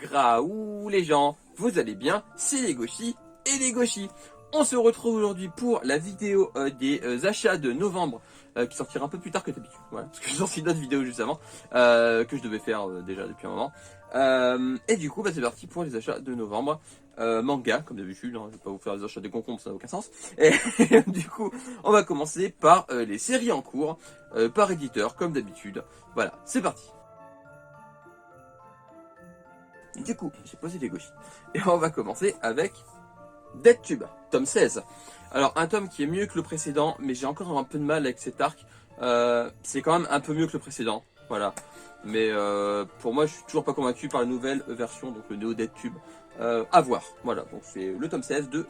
Graou les gens, vous allez bien? C'est les Gauchis et les Gauchis. On se retrouve aujourd'hui pour la vidéo des achats de novembre qui sortira un peu plus tard que d'habitude. Voilà, parce que j'ai sorti d'autres vidéos juste avant que je devais faire déjà depuis un moment. Et du coup, c'est parti pour les achats de novembre. Manga, comme d'habitude, hein, je vais pas vous faire des achats des concombres, ça n'a aucun sens. Et du coup, on va commencer par les séries en cours, par éditeur, comme d'habitude. Voilà, c'est parti. Du coup, j'ai posé les gauchis. Et on va commencer avec DeadTube, tome 16. Alors, un tome qui est mieux que le précédent, mais j'ai encore un peu de mal avec cet arc. C'est quand même un peu mieux que le précédent, voilà. Mais pour moi, je suis toujours pas convaincu par la nouvelle version, donc le Neo DeadTube. À voir, voilà. Donc c'est le tome 16 de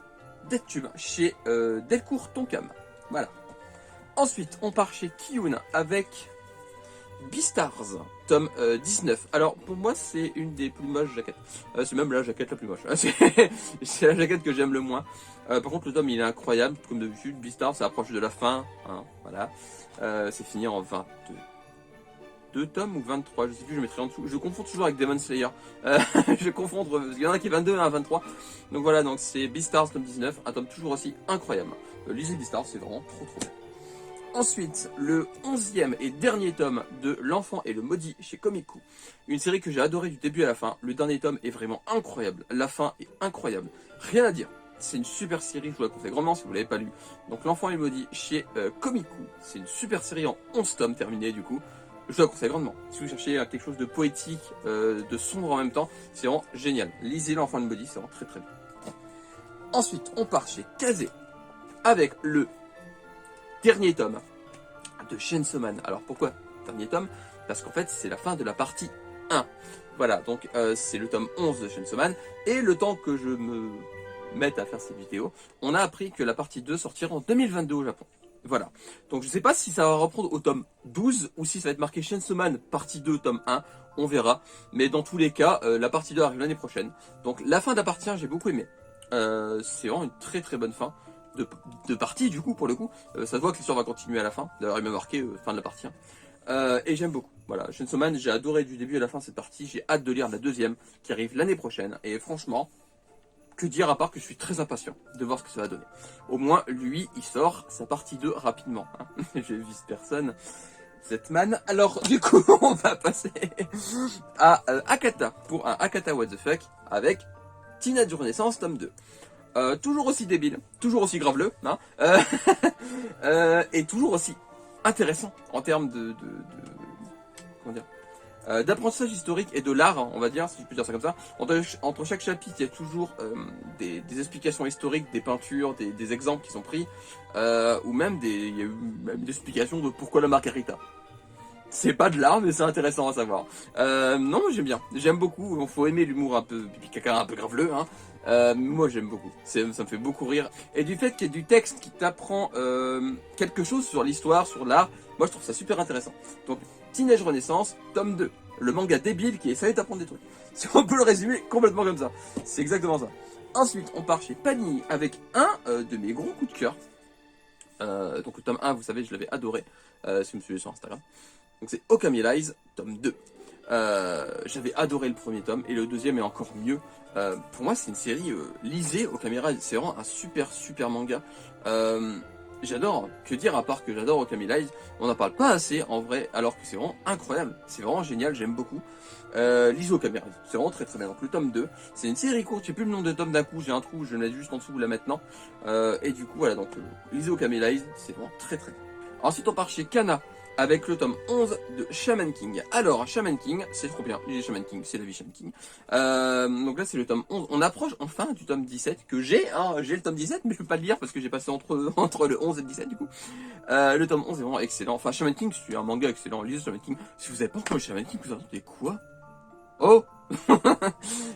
DeadTube chez Delcourt Tonkam. Voilà. Ensuite, on part chez Kiyun avec Beastars, tome 19. Alors, pour moi, c'est une des plus moches jaquettes. C'est même la jaquette la plus moche. C'est la jaquette que j'aime le moins. Par contre, le tome, il est incroyable. Comme d'habitude, Beastars, ça approche de la fin. Hein, voilà. C'est fini en 22 tomes ou 23, je sais plus, je mettrai en dessous. Je confonds toujours avec Demon Slayer. Je confonds, parce qu'il y en a qui est 22 et un 23. Donc voilà, donc c'est Beastars, tome 19. Un tome toujours aussi incroyable. Lisez Beastars, c'est vraiment trop bien. Ensuite, le 11e et dernier tome de L'Enfant et le Maudit chez Komiku. Une série que j'ai adorée du début à la fin. Le dernier tome est vraiment incroyable. La fin est incroyable. Rien à dire. C'est une super série, je vous la conseille grandement si vous ne l'avez pas lu. Donc L'Enfant et le Maudit chez Komiku. C'est une super série en 11 tomes terminée du coup. Je vous la conseille grandement. Si vous cherchez quelque chose de poétique, de sombre en même temps, c'est vraiment génial. Lisez L'Enfant et le Maudit, c'est vraiment très bien. Ensuite, on part chez Kazé avec le dernier tome de Chainsaw Man. Alors pourquoi dernier tome? Parce qu'en fait c'est la fin de la partie 1. Voilà, donc c'est le tome 11 de Chainsaw Man. Et le temps que je me mette à faire cette vidéo, on a appris que la partie 2 sortira en 2022 au Japon. Voilà, donc je sais pas si ça va reprendre au tome 12 ou si ça va être marqué Chainsaw Man partie 2 tome 1, on verra. Mais dans tous les cas, la partie 2 arrive l'année prochaine. Donc la fin de la partie 1 j'ai beaucoup aimé. C'est vraiment une très bonne fin de partie du coup pour le coup. Ça se voit que l'histoire va continuer à la fin. D'ailleurs il m'a marqué fin de la partie 1. Et j'aime beaucoup. Voilà, Chainsaw Man, j'ai adoré du début à la fin cette partie. J'ai hâte de lire la deuxième qui arrive l'année prochaine. Et franchement, que dire à part que je suis très impatient de voir ce que ça va donner. Au moins lui il sort sa partie 2 rapidement. Hein. Je vise personne. Zetman. Alors du coup on va passer à Akata pour un Akata What the Fuck avec Teenage Renaissance tome 2. Toujours aussi débile, toujours aussi graveleux, hein, et toujours aussi intéressant en termes comment dire, d'apprentissage historique et de l'art, hein, on va dire, si je peux dire ça comme ça. Entre chaque chapitre, il y a toujours des explications historiques, des peintures, des exemples qui sont pris, ou même il y a eu même des explications de pourquoi la margarita. C'est pas de l'art, mais c'est intéressant à savoir. Non, moi j'aime bien. J'aime beaucoup. Il faut aimer l'humour un peu pipi caca, un peu graveleux. Hein. Moi j'aime beaucoup. Ça me fait beaucoup rire. Et du fait qu'il y ait du texte qui t'apprend quelque chose sur l'histoire, sur l'art, moi je trouve ça super intéressant. Donc, Teenage Renaissance, tome 2. Le manga débile qui essaye d'apprendre des trucs. Si on peut le résumer complètement comme ça. C'est exactement ça. Ensuite, on part chez Panini avec un de mes gros coups de cœur. Donc le tome 1, vous savez, je l'avais adoré. Si vous me suivez sur Instagram. Donc c'est Okami Rise, tome 2. J'avais adoré le premier tome et le deuxième est encore mieux. Pour moi c'est une série, lisez Okami Rise, c'est vraiment un super manga. J'adore, que dire à part que j'adore Okami Rise, on n'en parle pas assez en vrai, alors que c'est vraiment incroyable, c'est vraiment génial, j'aime beaucoup. Lisez Okami Rise, c'est vraiment très bien. Donc le tome 2, c'est une série courte, j'ai plus le nombre de tomes d'un coup, j'ai un trou, je le mets juste en dessous là maintenant. Et du coup voilà, donc lisez Okami Rise, c'est vraiment très bien. Ensuite on part chez Kana avec le tome 11 de Shaman King. Alors, Shaman King, c'est trop bien. Lisez Shaman King, c'est la vie Shaman King. Donc là, c'est le tome 11. On approche enfin du tome 17 que j'ai. Hein, j'ai le tome 17, mais je peux pas le lire parce que j'ai passé entre le 11 et le 17 du coup. Le tome 11 est vraiment excellent. Enfin, Shaman King, c'est un manga excellent. Lisez Shaman King. Si vous avez pas encore lu Shaman King, vous attendez quoi? Oh.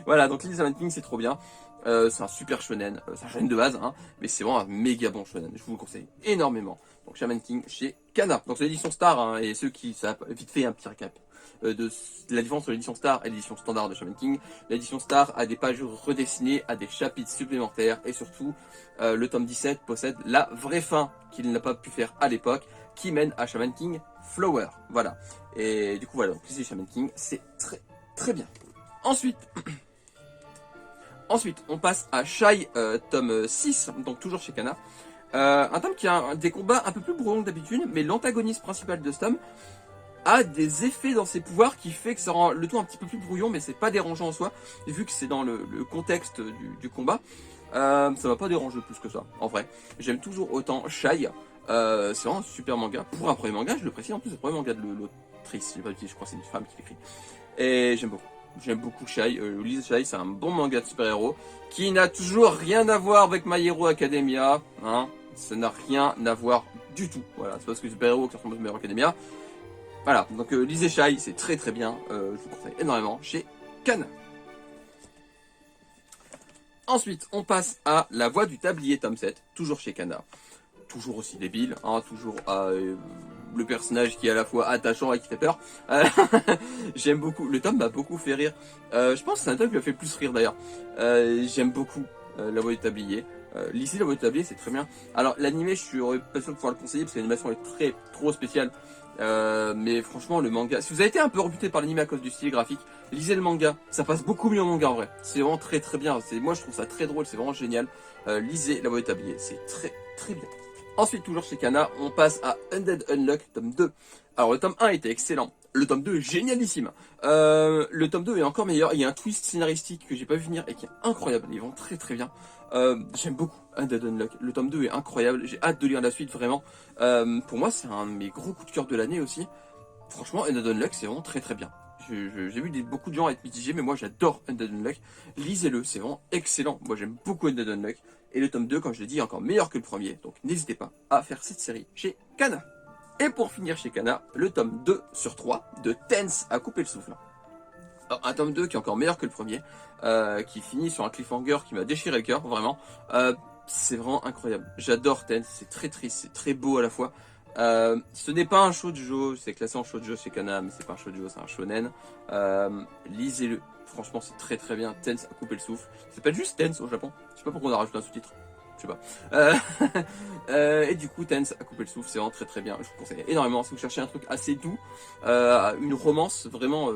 Voilà, donc lisez Shaman King, c'est trop bien. C'est un super shonen, c'est un shonen de base, hein, mais c'est vraiment un méga bon shonen, je vous le conseille énormément. Donc Shaman King chez Kana, donc c'est l'édition Star, hein, et ceux qui, ça a vite fait un petit récap de la différence entre l'édition Star et l'édition standard de Shaman King. L'édition Star a des pages redessinées, a des chapitres supplémentaires, et surtout le tome 17 possède la vraie fin qu'il n'a pas pu faire à l'époque, qui mène à Shaman King Flower, voilà. Et du coup voilà, donc lisez Shaman King, c'est très bien. Ensuite, Ensuite, on passe à Shy, tome 6, donc toujours chez Kana. Un tome qui a des combats un peu plus brouillons que d'habitude, mais l'antagoniste principal de ce tome a des effets dans ses pouvoirs qui fait que ça rend le tout un petit peu plus brouillon, mais c'est pas dérangeant en soi, vu que c'est dans le contexte du combat. Ça m'a pas dérangé plus que ça, en vrai. J'aime toujours autant Shy. C'est vraiment un super manga. Pour un premier manga, je le précise, en plus c'est le premier manga de l'autrice, je crois que c'est une femme qui l'écrit. Et j'aime beaucoup. J'aime beaucoup Shy. Lise Shy, c'est un bon manga de super-héros qui n'a toujours rien à voir avec My Hero Academia. Hein, ça n'a rien à voir du tout. Voilà, c'est parce que super-héros qui ressemble à My Hero Academia. Voilà, donc lisez Shy, c'est très très bien. Je vous conseille énormément chez Kana. Ensuite, on passe à La Voix du Tablier, tome 7, toujours chez Kana. Toujours aussi débile, hein, toujours le personnage qui est à la fois attachant et qui fait peur. J'aime beaucoup, le tome m'a beaucoup fait rire. Je pense que c'est un tome qui m'a fait plus rire d'ailleurs. J'aime beaucoup La Voix du Tablier. Lisez La Voix du Tablier, c'est très bien. Alors l'animé, je suis pas sûr de pouvoir le conseiller parce que l'animation est trop spéciale. Mais franchement, le manga, si vous avez été un peu rebuté par l'anime à cause du style graphique, lisez le manga, ça passe beaucoup mieux en manga en vrai. C'est vraiment très très bien. Moi je trouve ça très drôle, c'est vraiment génial. Lisez La Voix du Tablier, c'est très très bien. Ensuite, toujours chez Kana, on passe à Undead Unluck, tome 2. Alors le tome 1 était excellent, le tome 2 est génialissime. Le tome 2 est encore meilleur, il y a un twist scénaristique que j'ai pas vu venir et qui est incroyable, ils vont très très bien. J'aime beaucoup Undead Unluck, le tome 2 est incroyable, j'ai hâte de lire la suite vraiment. Pour moi c'est un de mes gros coups de cœur de l'année aussi. Franchement Undead Unluck c'est vraiment très très bien. J'ai vu beaucoup de gens être mitigés, mais moi j'adore Undead Unluck. Lisez-le, c'est vraiment excellent. Moi j'aime beaucoup Undead Unluck. Et le tome 2, comme je l'ai dit, est encore meilleur que le premier. Donc n'hésitez pas à faire cette série chez Kana. Et pour finir chez Kana, le tome 2 sur 3 de Tense à couper le souffle. Alors, un tome 2 qui est encore meilleur que le premier, qui finit sur un cliffhanger qui m'a déchiré le cœur, vraiment. C'est vraiment incroyable. J'adore Tense, c'est très triste, c'est très beau à la fois. Ce n'est pas un shoujo, c'est classé en shoujo chez Kana, mais c'est pas un shoujo, c'est un shonen. Lisez-le, franchement c'est très très bien. Tense à couper le souffle. Ça s'appelle juste Tense au Japon. Je sais pas pourquoi on a rajouté un sous-titre. Je sais pas. Et du coup, Tense à couper le souffle, c'est vraiment très très bien. Je vous conseille énormément si vous cherchez un truc assez doux, une romance vraiment,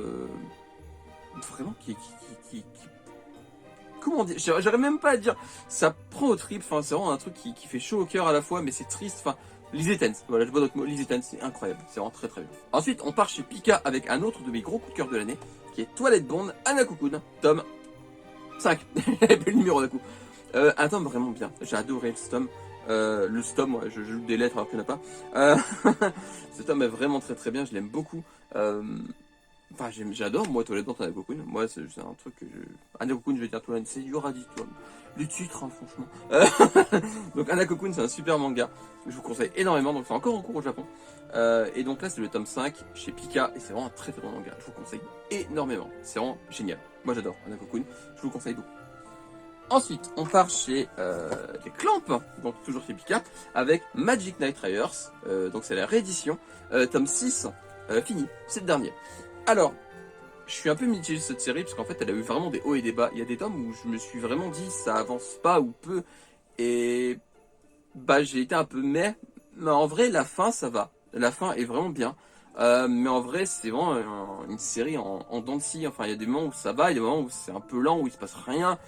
comment dire, j'arrive même pas à dire. Ça prend au trip. Enfin, c'est vraiment un truc qui fait chaud au cœur à la fois, mais c'est triste. Enfin. Lisez Tense, voilà, je vois d'autres mots, lisez Tense, c'est incroyable, c'est vraiment très très bien. Ensuite, on part chez Pika avec un autre de mes gros coups de cœur de l'année, qui est Toilette Bond, Anna-Cocoon, tome 5. J'avais plus le numéro d'un coup. Un tome vraiment bien, j'ai adoré ce tome. Le tome, ouais, je joue des lettres alors qu'il n'y en a pas. Ce tome est vraiment très très bien, je l'aime beaucoup. Enfin, j'adore, moi, Toilette Bond, Anna-Cocoon. Moi, c'est un truc que je. Anna-Cocoon, je vais dire Toilette, c'est dur à dire, toi. Le titre, hein, franchement. Donc, Anna-Cocoon, c'est un super manga. Je vous conseille énormément. Donc, c'est encore en cours au Japon. Et donc, là, c'est le tome 5 chez Pika. Et c'est vraiment un très très bon manga. Je vous conseille énormément. C'est vraiment génial. Moi, j'adore Anna-Cocoon. Je vous conseille beaucoup. Ensuite, on part chez les Clamps, donc toujours chez Pika, avec Magic Knight Riders. Donc, c'est la réédition. Tome 6, fini. C'est le dernier. Alors, je suis un peu mitigé de cette série parce qu'en fait elle a eu vraiment des hauts et des bas. Il y a des tomes où je me suis vraiment dit ça avance pas ou peu et bah j'ai été un peu mais en vrai la fin ça va. La fin est vraiment bien. Mais en vrai c'est vraiment une série en dents de scie. Enfin il y a des moments où ça va, il y a des moments où c'est un peu lent, où il se passe rien.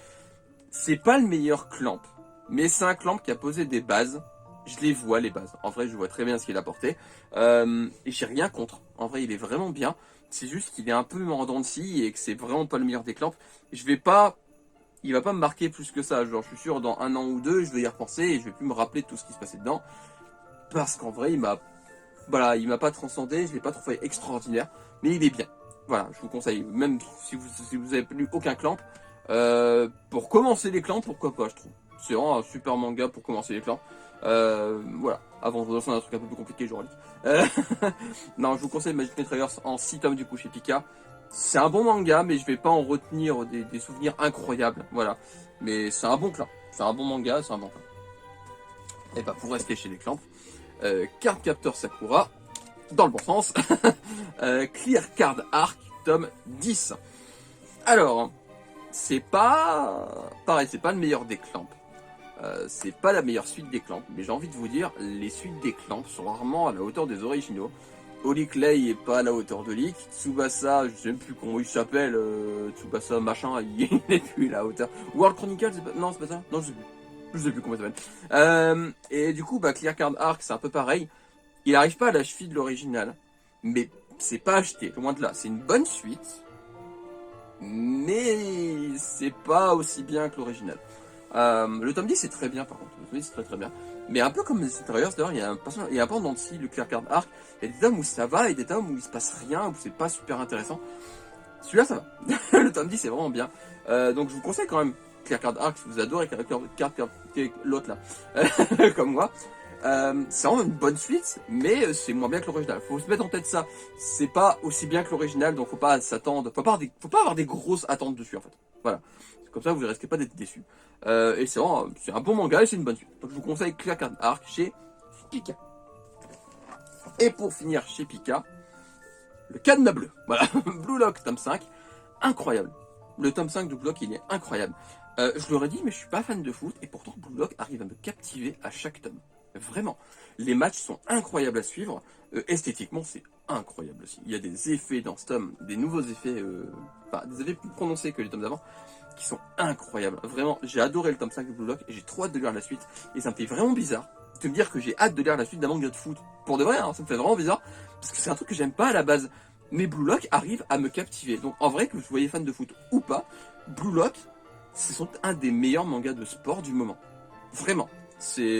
C'est pas le meilleur Clamp, mais c'est un Clamp qui a posé des bases. Je les vois les bases. En vrai je vois très bien ce qu'il a apporté. Et j'ai rien contre. En vrai il est vraiment bien. C'est juste qu'il est un peu en dents de scie et que c'est vraiment pas le meilleur des Clamps. Il va pas me marquer plus que ça. Genre, je suis sûr, dans un an ou deux, je vais y repenser et je vais plus me rappeler de tout ce qui se passait dedans. Parce qu'en vrai, il m'a pas transcendé, je l'ai pas trouvé extraordinaire, mais il est bien. Voilà, je vous conseille, même si vous avez lu aucun Clamp, pour commencer les Clamps, pourquoi pas, je trouve. C'est vraiment un super manga pour commencer les Clamps. Voilà, avant de vous lancer un truc un peu plus compliqué, j'aurais dit. Non, je vous conseille Magic Knight Riders en 6 tomes du coup chez Pika. C'est un bon manga, mais je vais pas en retenir des souvenirs incroyables, voilà. Mais c'est un bon clan, c'est un bon manga, c'est un bon clan. Et bah pour rester chez les clans, Card Captor Sakura, dans le bon sens, Clear Card Arc, tome 10. Alors, c'est pas pareil, c'est pas le meilleur des clans. C'est pas la meilleure suite des clans, mais j'ai envie de vous dire, les suites des clans sont rarement à la hauteur des originaux. Oli Clay est pas à la hauteur de Leak. Tsubasa, je sais même plus comment il s'appelle, Tsubasa machin, il est plus à la hauteur. World Chronicle, c'est pas... Non, c'est pas ça. Non, je sais plus. Je sais plus comment il s'appelle. Et du coup, Clear Card Arc, c'est un peu pareil. Il arrive pas à la cheville de l'original, mais c'est pas acheté, loin de là. C'est une bonne suite, mais c'est pas aussi bien que l'original. Le tome 10 c'est très bien par contre, le tome 10 c'est très très bien. Mais un peu comme les Warriors d'ailleurs, il y a un peu dans le Clear Card Arc, il y a des tomes où ça va et des tomes où il se passe rien, où c'est pas super intéressant. Celui-là ça va, le tome 10 c'est vraiment bien. Donc je vous conseille quand même Clear Card Arc si vous adorez Clear Card l'autre là, comme moi. C'est vraiment une bonne suite, mais c'est moins bien que l'original. Faut se mettre en tête ça. C'est pas aussi bien que l'original, donc faut pas s'attendre, faut pas avoir des grosses attentes dessus en fait. Voilà. Comme ça, vous ne risquez pas d'être déçus. Et c'est un bon manga et c'est une bonne suite. Donc je vous conseille Clear Card Arc chez Pika. Et pour finir chez Pika, le cadenas bleu. Voilà, Blue Lock tome 5, incroyable. Le tome 5 de Blue Lock, il est incroyable. Je l'aurais dit, mais je suis pas fan de foot, et pourtant Blue Lock arrive à me captiver à chaque tome. Vraiment. Les matchs sont incroyables à suivre. Esthétiquement, c'est incroyable aussi. Il y a des effets dans ce tome, des nouveaux effets, des effets plus prononcés que les tomes d'avant, qui sont incroyables. Vraiment, j'ai adoré le tome 5 de Blue Lock, et j'ai trop hâte de lire la suite. Et ça me fait vraiment bizarre de me dire que j'ai hâte de lire la suite d'un manga de foot. Pour de vrai, hein, ça me fait vraiment bizarre, parce que c'est un truc que j'aime pas à la base. Mais Blue Lock arrive à me captiver. Donc en vrai, que vous soyez fan de foot ou pas, Blue Lock, ce sont un des meilleurs mangas de sport du moment. Vraiment.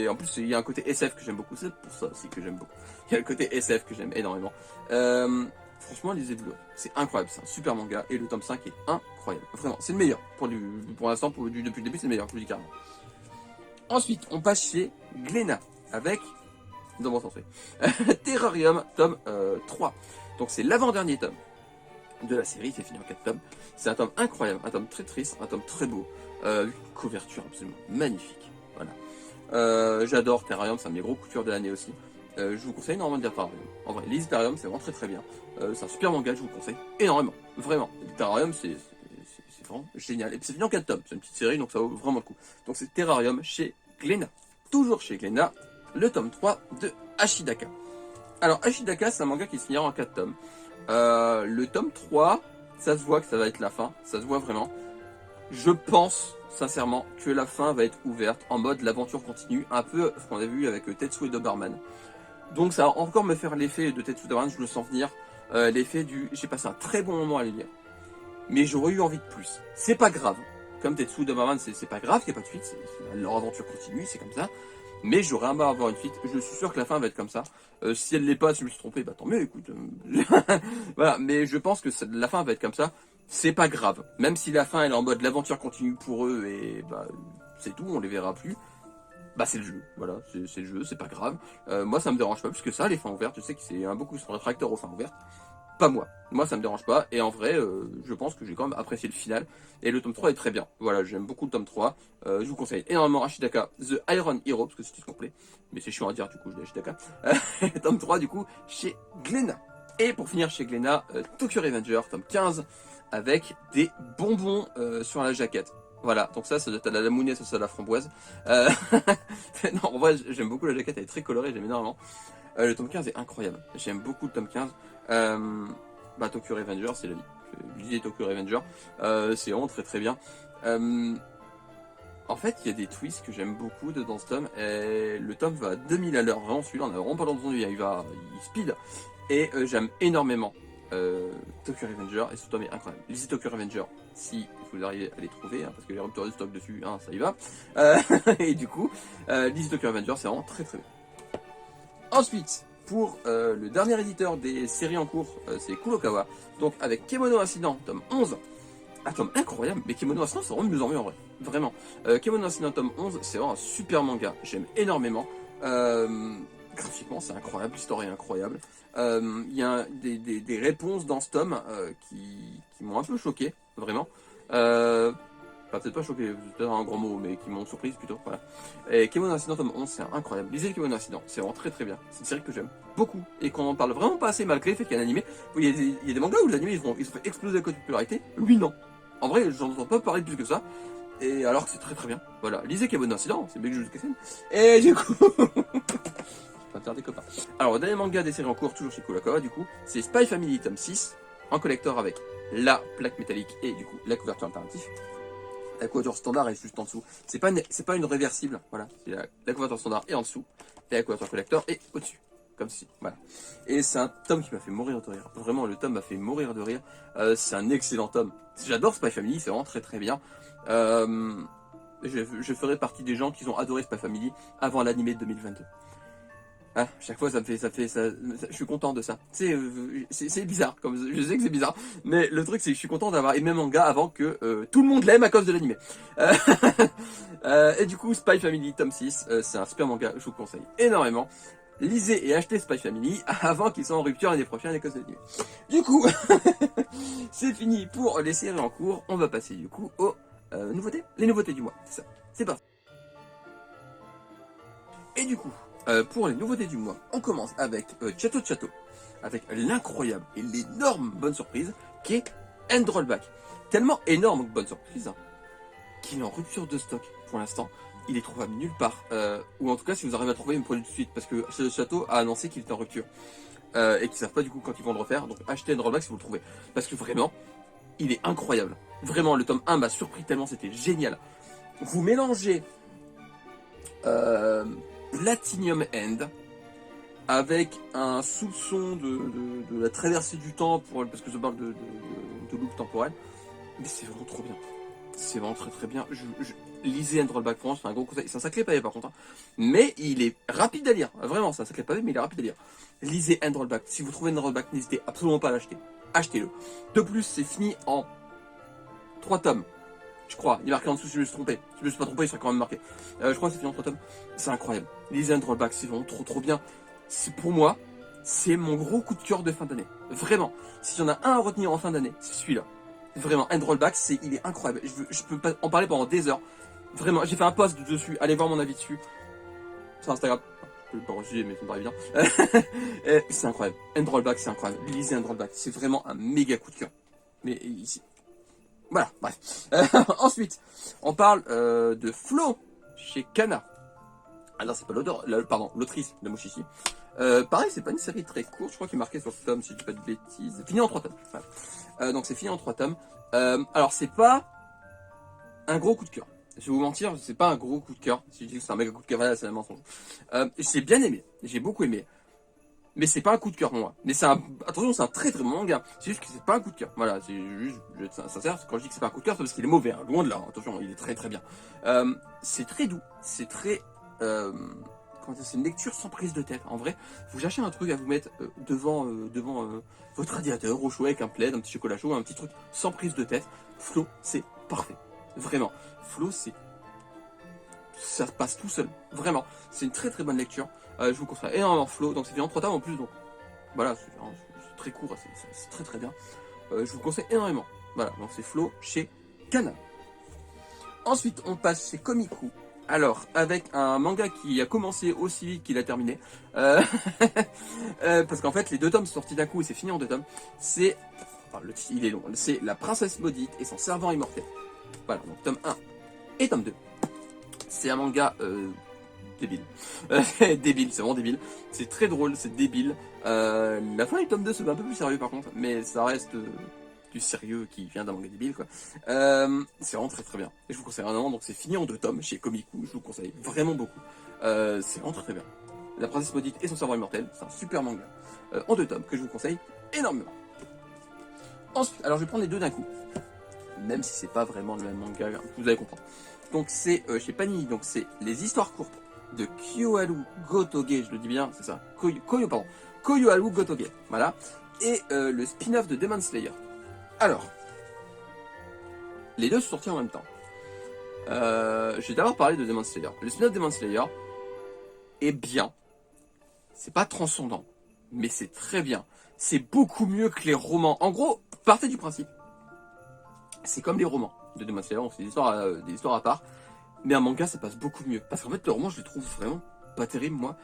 En plus, il y a un côté SF que j'aime beaucoup. C'est pour ça aussi que j'aime beaucoup. Il y a le côté SF que j'aime énormément. Franchement, lisez Blue Lock. C'est incroyable. C'est un super manga. Et le tome 5 est incroyable. Vraiment, c'est le meilleur. Pour l'instant, depuis le début, c'est le meilleur. Je vous dis carrément. Ensuite, on passe chez Glénat avec, dans mon sens, Terrarium, tome 3. Donc c'est l'avant-dernier tome de la série, c'est fini en 4 tomes. C'est un tome incroyable, un tome très triste, un tome très beau. Une couverture absolument magnifique. Voilà. J'adore Terrarium, c'est un de mes gros coups de cœur de l'année aussi. Je vous conseille énormément de lire Terrarium. En vrai, les Terrarium, c'est vraiment très très bien. C'est un super manga, je vous le conseille énormément. Vraiment. Terrarium, c'est vraiment génial. Et c'est fini en 4 tomes, c'est une petite série, donc ça vaut vraiment le coup. Donc c'est Terrarium chez Glénat. Toujours chez Glénat, le tome 3 de Ashidaka. Alors Ashidaka, c'est un manga qui se finira en 4 tomes. Le tome 3, ça se voit que ça va être la fin, ça se voit vraiment. Je pense sincèrement que la fin va être ouverte en mode l'aventure continue, un peu ce qu'on a vu avec Tetsuo et Doberman. Donc ça va encore me faire l'effet de Tetsuo et Doberman, je le sens venir, l'effet du j'ai passé un très bon moment à les lire. Mais j'aurais eu envie de plus. C'est pas grave. Comme Tetsuo et Doberman, c'est pas grave, il n'y a pas de suite, leur aventure continue, c'est comme ça. Mais j'aurais aimé avoir une suite. Je suis sûr que la fin va être comme ça. Si elle l'est pas, si je me suis trompé, bah tant mieux, écoute. Voilà, mais je pense que la fin va être comme ça. C'est pas grave. Même si la fin elle est en mode l'aventure continue pour eux et bah c'est tout, on les verra plus. Bah c'est le jeu, voilà, c'est le jeu, c'est pas grave. Moi ça me dérange pas plus que ça, les fins ouvertes. Je sais que c'est un beaucoup sont réfractaires aux fins ouvertes. Pas moi. Moi, ça me dérange pas. Et en vrai, je pense que j'ai quand même apprécié le final. Et le tome 3 est très bien. Voilà, j'aime beaucoup le tome 3. Je vous conseille énormément Ashidaka, The Iron Hero, parce que c'est tout complet. Mais c'est chiant à dire, du coup, je dis Ashidaka. Tome 3, du coup, chez Glénat. Et pour finir chez Glénat, Tokyo Revenger, tome 15, avec des bonbons sur la jaquette. Voilà, donc ça doit être à la mounette, ça c'est à la framboise. Non, en vrai, j'aime beaucoup la jaquette, elle est très colorée, j'aime énormément. Le tome 15 est incroyable. J'aime beaucoup le tome 15. Tokyo Revenger, c'est la vie. Je lisais Tokyo Revenger. C'est vraiment très très bien. En fait, il y a des twists que j'aime beaucoup dans ce tome. Et le tome va à 2000 à l'heure. Vraiment, celui-là, on a vraiment pas entendu. Il speed. Et j'aime énormément Tokyo Revenger. Et ce tome est incroyable. Lisez Tokyo Revenger si vous arrivez à les trouver. Parce que les ruptures de stock dessus, ça y va. Et du coup, lisez Tokyo Revenger, c'est vraiment très très bien. Ensuite, pour le dernier éditeur des séries en cours, c'est Kurokawa. Donc avec Kemono Incident, tome 11. Un tome incroyable, mais Kemono Incident, c'est vraiment de mieux en mieux en vrai. Vraiment. Kemono Incident, tome 11, c'est vraiment un super manga. J'aime énormément. Graphiquement, c'est incroyable. L'histoire est incroyable. Il y a des réponses dans ce tome qui m'ont un peu choqué, vraiment. Peut-être pas choqué, c'est peut-être un grand mot, mais qui m'ont surprise plutôt. Voilà. Et Kemono Incident tome 11, c'est incroyable. Lisez Kemono Incident, c'est vraiment très très bien. C'est une série que j'aime beaucoup et qu'on en parle vraiment pas assez malgré le fait qu'il y a un animé. Il y a des mangas où les animés ils se fait exploser à cause de popularité. Lui non. En vrai, j'en entends pas parler plus que ça. Et alors que c'est très très bien. Voilà. Lisez Kemono Incident, c'est bien que je vous casse. Et du coup. train de faire des copains. Alors, le dernier manga des séries en cours, toujours chez Kurokawa, du coup, c'est Spy Family tome 6, en collector avec la plaque métallique et du coup la couverture alternative. La couverture standard est juste en dessous. C'est pas une réversible, voilà. C'est la couverture standard est en dessous, et la couverture collector est au-dessus. Comme ceci, voilà. Et c'est un tome qui m'a fait mourir de rire. Vraiment, le tome m'a fait mourir de rire. C'est un excellent tome. J'adore Spy Family, c'est vraiment très très bien. Je ferai partie des gens qui ont adoré Spy Family avant l'animé de 2022. Ah, chaque fois, je suis content de ça. C'est bizarre, comme je sais que c'est bizarre, mais le truc c'est que je suis content d'avoir aimé manga avant que tout le monde l'aime à cause de l'animé. Et du coup, Spy Family tome 6, c'est un super manga, je vous conseille énormément. Lisez et achetez Spy Family avant qu'ils soient en rupture l'année prochaine à cause de l'animé. Du coup, c'est fini pour les séries en cours. On va passer du coup aux nouveautés. Les nouveautés du mois, c'est ça. C'est parti. Et du coup, pour les nouveautés du mois, on commence avec Château de Château, avec l'incroyable et l'énorme bonne surprise qui est End Rollback. Tellement énorme bonne surprise hein, qu'il est en rupture de stock pour l'instant. Il est trouvable nulle part, ou en tout cas si vous arrivez à trouver, il me prenez tout de suite parce que Château de Château a annoncé qu'il était en rupture et qu'ils savent pas du coup quand ils vont le refaire. Donc achetez End Rollback si vous le trouvez parce que vraiment, il est incroyable. Vraiment, le tome 1 m'a surpris tellement, c'était génial. Vous mélangez Platinum End avec un soupçon de la traversée du temps parce que je parle de loop temporel, mais c'est vraiment trop bien. C'est vraiment très très bien. Lisez End Rollback France, c'est un gros conseil. C'est un sacré pavé par contre, hein. Mais il est rapide à lire. Vraiment, c'est un sacré pavé, mais il est rapide à lire. Lisez End Rollback. Si vous trouvez End Rollback, n'hésitez absolument pas à l'acheter. Achetez-le. De plus, c'est fini en 3 tomes. Je crois, il est marqué en dessous si je me suis trompé. Si je me suis pas trompé, il serait quand même marqué. Je crois que c'est fini en 3 tomes. C'est incroyable. Lisez End Rollback, c'est vraiment trop bien. Pour moi, c'est mon gros coup de cœur de fin d'année. Vraiment. S'il y en a un à retenir en fin d'année, c'est celui-là. Vraiment, End Rollback, il est incroyable. Je peux pas en parler pendant des heures. Vraiment, j'ai fait un post dessus. Allez voir mon avis dessus. Sur Instagram. Je peux pas refuser, mais ça me paraît bien. C'est incroyable. End Rollback, c'est incroyable. Lisez End Rollback. C'est vraiment un méga coup de cœur. Mais ici. Voilà, bref. Ensuite, on parle de Flo chez Kana. Alors, c'est pas l'autrice de Mushishi. Pareil, c'est pas une série très courte. Je crois qu'il est marqué sur le tome, si je dis pas de bêtises. Fini en 3 tomes. Voilà. Donc, c'est fini en 3 tomes. Alors, c'est pas un gros coup de cœur. Je vais vous mentir, c'est pas un gros coup de cœur. Si je dis que c'est un méga coup de cœur, voilà, c'est un mensonge. J'ai bien aimé. J'ai beaucoup aimé. Mais c'est pas un coup de cœur pour moi. Mais attention, c'est un très très bon manga. C'est juste que c'est pas un coup de cœur. Voilà, c'est juste, je vais être sincère, quand je dis que c'est pas un coup de cœur, c'est parce qu'il est mauvais, hein. Loin de là. Attention, il est très très bien. C'est très doux. C'est très, c'est une lecture sans prise de tête. En vrai, vous cherchez un truc à vous mettre devant votre radiateur au chaud avec un plaid, un petit chocolat chaud, un petit truc sans prise de tête. Flo, c'est parfait. Vraiment. Flo, ça passe tout seul. Vraiment. C'est une très très bonne lecture. Je vous conseille énormément Flo. Donc c'est bien en 3 tomes en plus. Donc voilà, c'est très court. C'est très très bien. Je vous conseille énormément. Voilà. Donc c'est Flo chez Kana. Ensuite, on passe chez Komiku. Alors, avec un manga qui a commencé aussi vite qu'il a terminé. Parce qu'en fait, les 2 tomes sont sortis d'un coup et c'est fini en 2 tomes. Le titre, il est long. C'est La Princesse Maudite et son servant immortel. Voilà, donc tome 1 et tome 2. C'est un manga débile. Débile, c'est vraiment débile. C'est très drôle, c'est débile. La fin du tome 2 se veut un peu plus sérieux par contre, mais ça reste du sérieux qui vient d'un manga débile quoi. C'est vraiment très très bien. Et je vous conseille vraiment, donc c'est fini en 2 tomes chez Komiku, je vous conseille vraiment beaucoup. C'est vraiment très très bien. La Princesse Maudite et son servant immortel, c'est un super manga. En 2 tomes que je vous conseille énormément. Ensuite, alors je vais prendre les 2 d'un coup. Même si c'est pas vraiment le même manga, vous allez comprendre. Donc c'est chez Panini, donc c'est les histoires courtes de Kyoharu Gotoge, je le dis bien, c'est ça, Kyoharu Gotoge, voilà, et le spin-off de Demon Slayer. Alors, les deux sont sortis en même temps. Je vais d'abord parler de Demon Slayer. Le spin-off de Demon Slayer est bien, c'est pas transcendant, mais c'est très bien. C'est beaucoup mieux que les romans. En gros, partez du principe. C'est comme les romans de Demon Slayer, c'est des histoires à part. Mais un manga, ça passe beaucoup mieux. Parce qu'en fait, le roman, je le trouve vraiment pas terrible, moi.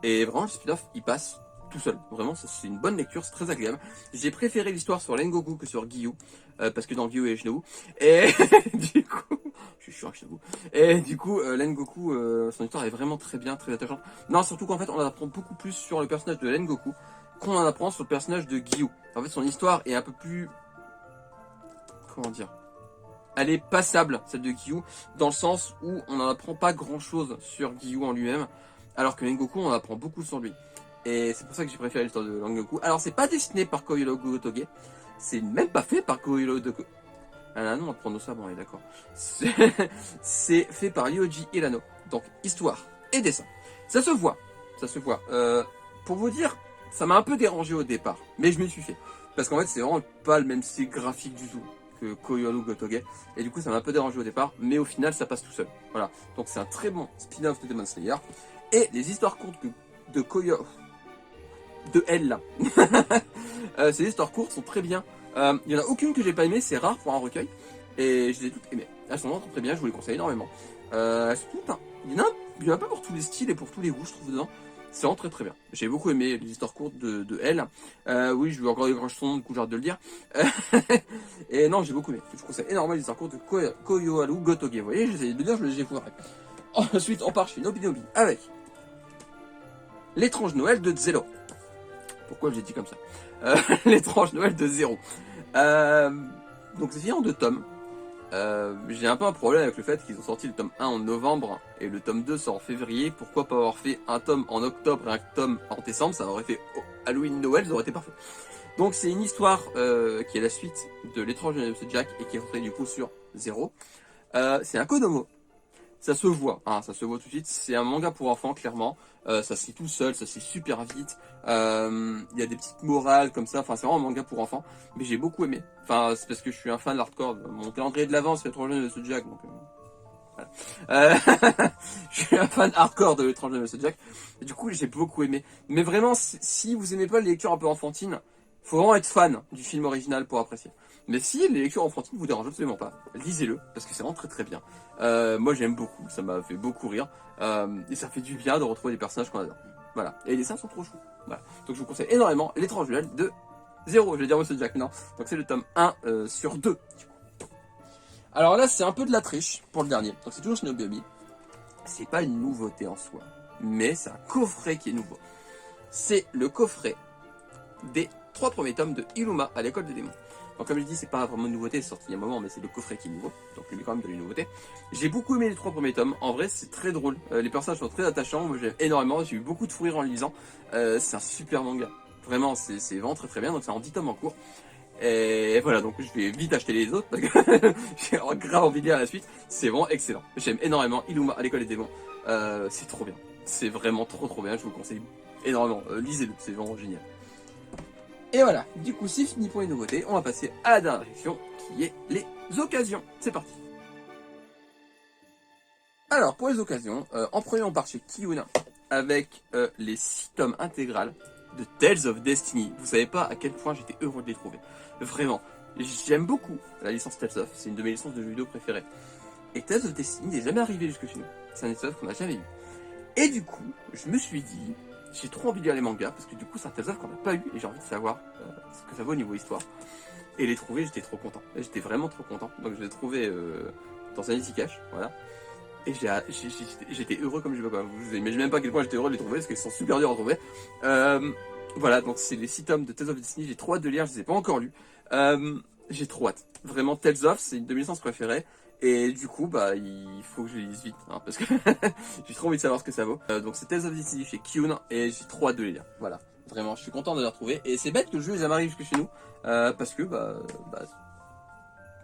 Et vraiment, le spin-off, il passe tout seul. Vraiment, c'est une bonne lecture, c'est très agréable. J'ai préféré l'histoire sur Rengoku que sur Gyu, parce que dans Gyu et Shinobu. Et du coup, je suis chiant avec Shinobu. Et du coup, Rengoku, son histoire est vraiment très bien, très attachante. Non, surtout qu'en fait, on en apprend beaucoup plus sur le personnage de Rengoku qu'on en apprend sur le personnage de Gyu. En fait, son histoire est un peu plus... Comment dire, elle est passable, celle de Gyu, dans le sens où on n'en apprend pas grand chose sur Gyu en lui-même, alors que Rengoku, on en apprend beaucoup sur lui. Et c'est pour ça que j'ai préféré l'histoire de Rengoku. Alors, c'est pas dessiné par Koyoro Gotoge, c'est même pas fait par Koyoro Gotoge. Ah non, on va prendre ça, bon, on est d'accord. C'est fait par Yoji Hirano. Donc, histoire et dessin. Ça se voit, ça se voit. Pour vous dire, ça m'a un peu dérangé au départ, mais je m'y suis fait. Parce qu'en fait, c'est vraiment pas le même style graphique du tout que Koyoro Gotoge. Et du coup, ça m'a un peu dérangé au départ, mais au final, ça passe tout seul. Voilà. Donc, c'est un très bon spin-off de Demon Slayer. Et les histoires courtes de Koyoro... de elle, là. Ces histoires courtes sont très bien. Il y en a aucune que j'ai pas aimée, c'est rare pour un recueil. Et je les ai toutes aimées. Elles sont vraiment très bien, je vous les conseille énormément. Elles sont toutes, hein. Il y en a pas pour tous les styles et pour tous les goûts, je trouve, dedans. C'est vraiment très très bien. J'ai beaucoup aimé les histoires courtes de elle. Oui, je vais encore des grands son, du coup j'arrête de le dire. Et non, j'ai beaucoup aimé. Je conseille énormément les histoires courtes de Koyoharu Gotoge. Vous voyez, j'essayais de le dire, j'ai foiré. Ensuite, on part chez Nobinobi avec l'étrange Noël de Zero. Pourquoi j'ai dit comme ça? L'étrange Noël de Zero. Donc c'est fini en 2 tomes. J'ai un peu un problème avec le fait qu'ils ont sorti le tome 1 en novembre et le tome 2 sort en février. Pourquoi pas avoir fait un tome en octobre et un tome en décembre? Ça aurait fait Halloween, Noël, ça aurait été parfait. Donc c'est une histoire qui est la suite de l'étrange Noël de Jack et qui est rentrée du coup sur Zero. C'est un Kodomo. Ça se voit, hein, ça se voit tout de suite. C'est un manga pour enfants, clairement. Ça se lit tout seul, ça se lit super vite. Il y a des petites morales comme ça. Enfin, c'est vraiment un manga pour enfants. Mais j'ai beaucoup aimé. Enfin, c'est parce que je suis un fan de l'hardcore. Mon calendrier de l'avant, c'est l'étrange de ce Jack. Donc, voilà. Je suis un fan hardcore de l'étrange de ce Jack. Et du coup, j'ai beaucoup aimé. Mais vraiment, si vous aimez pas les lectures un peu enfantines, faut vraiment être fan du film original pour apprécier. Mais si les lectures enfantines vous dérangent absolument pas, lisez-le, parce que c'est vraiment très très bien. Moi j'aime beaucoup, ça m'a fait beaucoup rire. Et ça fait du bien de retrouver des personnages qu'on adore. Voilà. Et les dessins sont trop choues. Voilà. Donc je vous conseille énormément l'étrange Noël de Zero, je vais dire Monsieur Jack maintenant. Donc c'est le tome 1 sur 2. Alors là c'est un peu de la triche pour le dernier. Donc c'est toujours Shinobi. C'est pas une nouveauté en soi, mais c'est un coffret qui est nouveau. C'est le coffret des 3 premiers tomes de Illuma à l'école des démons. Donc comme je dis, c'est pas vraiment une nouveauté, c'est sorti il y a un moment, mais c'est le coffret qui est nouveau, donc il y a quand même de la nouveauté. J'ai beaucoup aimé les 3 premiers tomes, en vrai c'est très drôle, les personnages sont très attachants, moi j'aime énormément, j'ai eu beaucoup de fou rire en le lisant, c'est un super manga, vraiment c'est vraiment très très bien, donc c'est en 10 tomes en cours. Et voilà, donc je vais vite acheter les autres, parce que j'ai grave envie de lire la suite, c'est vraiment excellent. J'aime énormément Illuma à l'école des démons, c'est trop bien, c'est vraiment trop bien, je vous le conseille énormément, lisez-le, c'est vraiment génial. Et voilà, du coup c'est fini pour les nouveautés, on va passer à la dernière section qui est les occasions. C'est parti. Alors pour les occasions, en premier on part chez Kiyuna avec les 6 tomes intégrales de Tales of Destiny. Vous savez pas à quel point j'étais heureux de les trouver. Vraiment, j'aime beaucoup la licence Tales of, c'est une de mes licences de jeux vidéo préférées. Et Tales of Destiny n'est jamais arrivé jusque chez nous, c'est un Tales of qu'on n'a jamais eu. Et du coup, je me suis dit, j'ai trop envie de lire les mangas, parce que du coup c'est un Tales of qu'on n'a pas eu, et j'ai envie de savoir ce que ça vaut au niveau histoire. Et les trouver, j'étais trop content. J'étais vraiment trop content. Donc je l'ai trouvé dans un Easy Cash, voilà. Et j'étais heureux comme je veux pas. Vous imaginez même pas à quel point j'étais heureux de les trouver, parce qu'ils sont super durs à trouver. Voilà, donc c'est les 6 tomes de Tales of Destiny, j'ai trop hâte de lire, je les ai pas encore lus. J'ai trop hâte. Vraiment, Tales of, c'est une de mes licences préférées. Et du coup, bah, il faut que je les lise vite, hein, parce que j'ai trop envie de savoir ce que ça vaut. Donc c'est Tales of Destiny chez Kyun, et j'ai trop hâte de les lire. Voilà, vraiment, je suis content de les retrouver. Et c'est bête que le jeu les arrive jusque chez nous, parce que,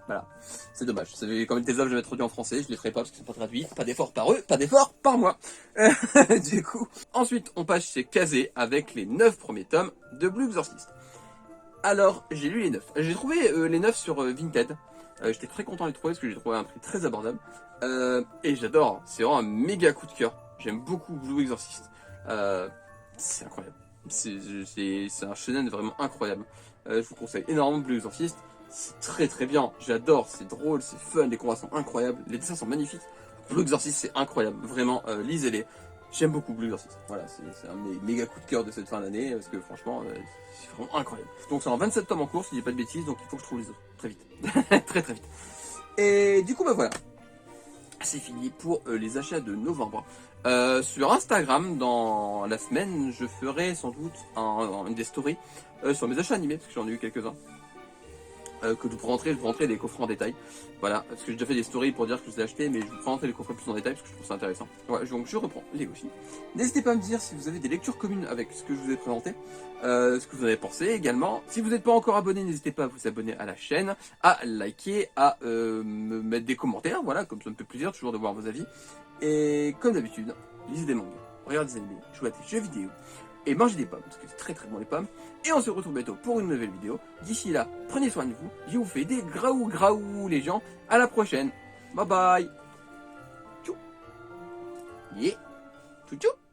voilà, c'est dommage. Comme Tales of, je vais traduit en français, je les ferai pas parce qu'ils sont pas traduits. Pas d'effort par eux, pas d'effort par moi. Du coup, ensuite, on passe chez Kazé avec les 9 premiers tomes de Blue Exorcist. Alors, j'ai lu les 9. J'ai trouvé les 9 sur Vinted. J'étais très content de les trouver parce que j'ai trouvé un prix très abordable. Et j'adore, c'est vraiment un méga coup de cœur. J'aime beaucoup Blue Exorcist. C'est incroyable. C'est un shonen vraiment incroyable. Je vous conseille énormément Blue Exorcist. C'est très très bien. J'adore, c'est drôle, c'est fun, les combats sont incroyables, les dessins sont magnifiques. Blue Exorcist, c'est incroyable. Vraiment, lisez-les. J'aime beaucoup Blue Exorcist. Voilà, c'est un de mes méga coups de cœur de cette fin d'année, parce que franchement, c'est vraiment incroyable. Donc c'est en 27 tomes en cours, si je dis pas de bêtises, donc il faut que je trouve les autres. Très vite. Très très vite. Et du coup, bah voilà. C'est fini pour les achats de novembre. Sur Instagram, dans la semaine, je ferai sans doute une des stories sur mes achats animés, parce que j'en ai eu quelques-uns. Que je vous rentrer des coffrets en détail. Voilà, parce que j'ai déjà fait des stories pour dire que je les ai achetés, mais je vous rentrer les coffrets plus en détail parce que je trouve ça intéressant. Ouais, donc je reprends les aussi. N'hésitez pas à me dire si vous avez des lectures communes avec ce que je vous ai présenté, ce que vous en avez pensé également. Si vous n'êtes pas encore abonné, n'hésitez pas à vous abonner à la chaîne, à liker, à me mettre des commentaires, voilà, comme ça me fait plaisir toujours de voir vos avis. Et comme d'habitude, lisez des mangas, regardez des animés, jouez à des jeux vidéo et mangez des pommes, parce que c'est très très bon les pommes. Et on se retrouve bientôt pour une nouvelle vidéo. D'ici là, prenez soin de vous. Je vous fais des graou graou les gens. À la prochaine. Bye bye. Tchou. Yeah. Tchou tchou.